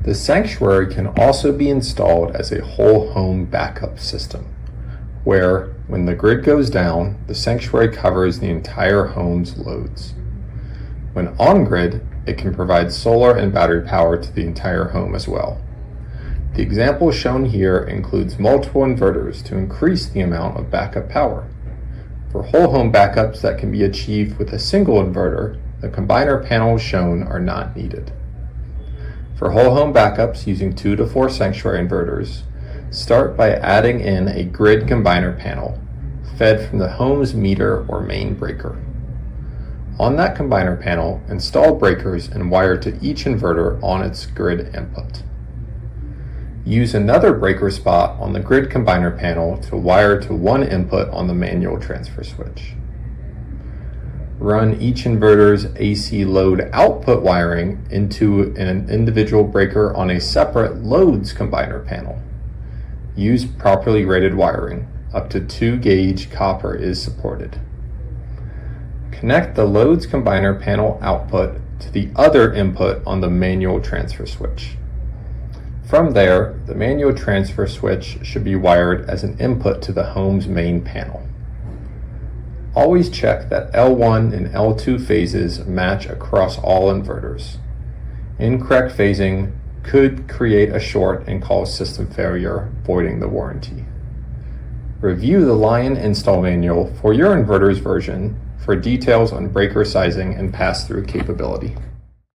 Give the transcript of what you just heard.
The Sanctuary can also be installed as a whole home backup system, where, when the grid goes down, the Sanctuary covers the entire home's loads. When on-grid, it can provide solar and battery power to the entire home as well. The example shown here includes multiple inverters to increase the amount of backup power. For whole home backups that can be achieved with a single inverter, the combiner panels shown are not needed. For whole home backups using 2 to 4 Sanctuary inverters, start by adding in a grid combiner panel fed from the home's meter or main breaker. On that combiner panel, install breakers and wire to each inverter on its grid input. Use another breaker spot on the grid combiner panel to wire to one input on the manual transfer switch. Run each inverter's AC load output wiring into an individual breaker on a separate loads combiner panel. Use properly rated wiring. Up to 2 gauge copper is supported. Connect the loads combiner panel output to the other input on the manual transfer switch. From there, the manual transfer switch should be wired as an input to the home's main panel. Always check that L1 and L2 phases match across all inverters. Incorrect phasing could create a short and cause system failure, voiding the warranty. Review the Lion install manual for your inverter's version for details on breaker sizing and pass-through capability.